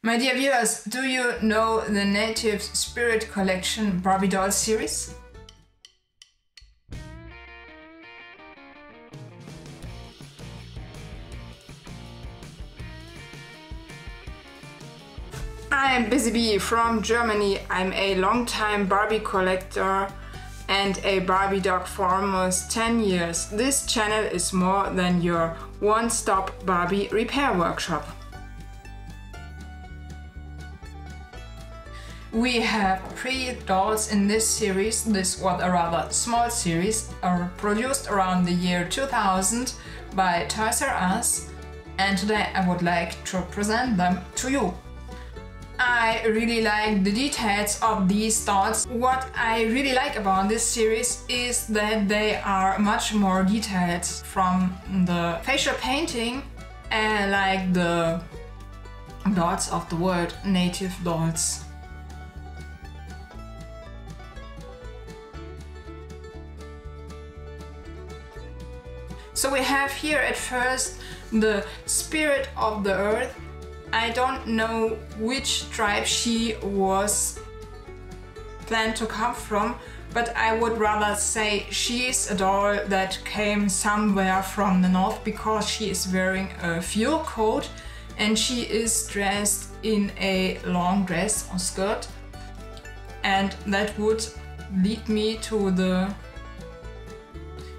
My dear viewers, do you know the Native Spirit Collection Barbie doll series? I'm Busy Bee from Germany. I'm a long-time Barbie collector and a Barbie dog for almost 10 years. This channel is more than your one-stop Barbie repair workshop. We have 3 dolls in this series. This was a rather small series, produced around the year 2000 by Toys R Us, and today I would like to present them to you. I really like the details of these dolls. What I really like about this series is that they are much more detailed, from the facial painting and like the dolls of the world, native dolls. So we have here at first the spirit of the earth. I don't know which tribe she was planned to come from, but I would rather say she is a doll that came somewhere from the north, because she is wearing a fur coat and she is dressed in a long dress or skirt, and that would lead me to the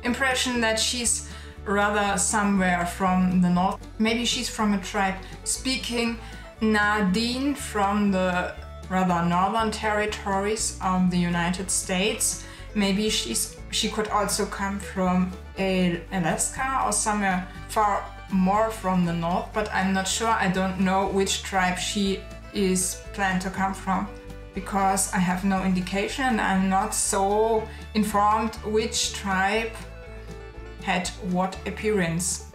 impression that she's rather somewhere from the north. Maybe she's from a tribe speaking Nadine from the rather northern territories of the United States. Maybe she could also come from Alaska or somewhere far more from the north, but I'm not sure. I don't know which tribe she is planned to come from, because I have no indication. I'm not so informed which tribe had what appearance.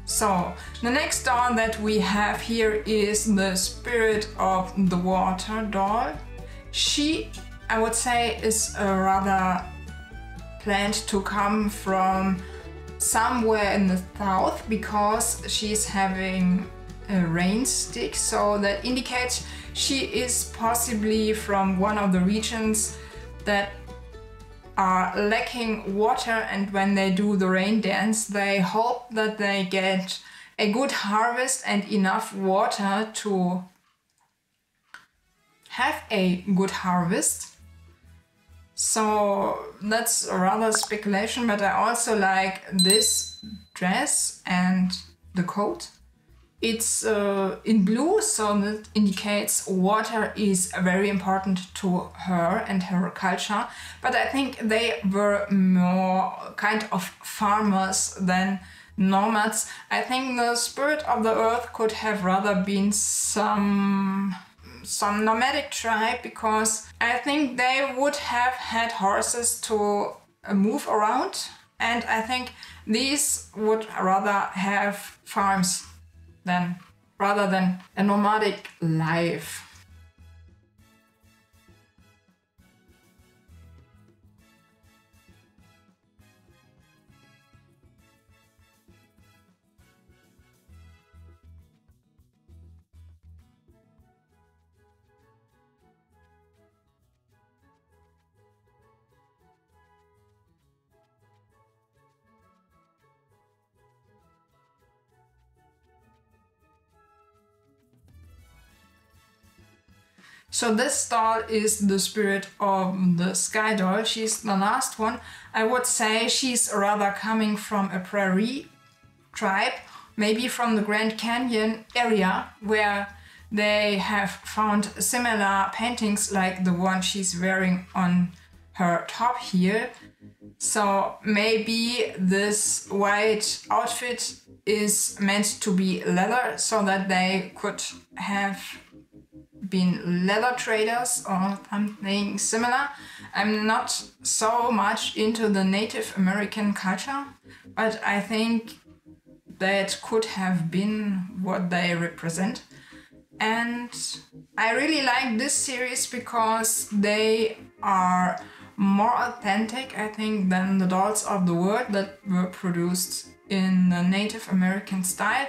So, the next doll that we have here is the Spirit of the Water doll. She, I would say, is rather planned to come from somewhere in the south, because she's having a rain stick, so that indicates she is possibly from one of the regions that are lacking water, and when they do the rain dance they hope that they get a good harvest and enough water to have a good harvest. So that's a rather speculation, but I also like this dress and the coat. It's in blue, so that indicates water is very important to her and her culture. But I think they were more kind of farmers than nomads. I think the Spirit of the Earth could have rather been some nomadic tribe, because I think they would have had horses to move around, and I think these would rather have farms rather than a nomadic life. So this doll is the Spirit of the Sky doll. She's the last one. I would say she's rather coming from a prairie tribe, maybe from the Grand Canyon area, where they have found similar paintings like the one she's wearing on her top here. So maybe this white outfit is meant to be leather, so that they could have been leather traders or something similar. I'm not so much into the Native American culture, but I think that could have been what they represent. And I really like this series because they are more authentic, I think, than the dolls of the world that were produced in the Native American style.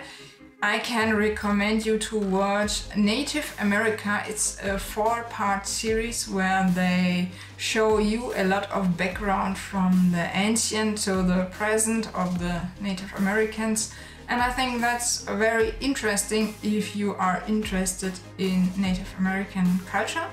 I can recommend you to watch Native America. It's a 4-part series where they show you a lot of background from the ancient to the present of the Native Americans. And I think that's very interesting if you are interested in Native American culture.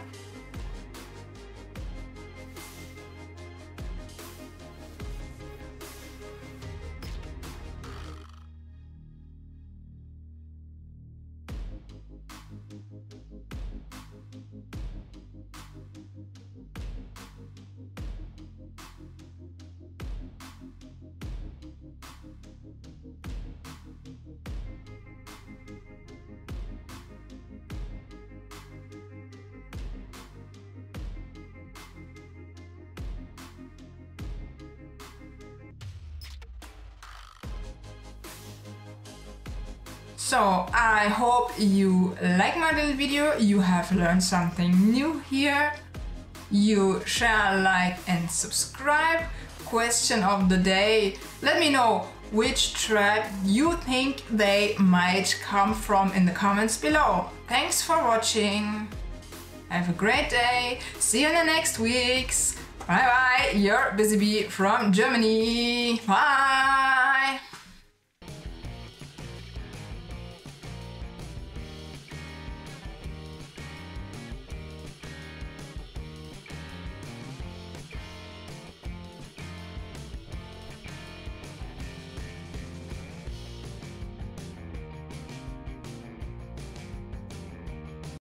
So I hope you like my little video, you have learned something new here. You share, like and subscribe. Question of the day, let me know which tribe you think they might come from in the comments below. Thanks for watching. Have a great day. See you in the next weeks. Bye bye, your Busy Bee from Germany. Bye.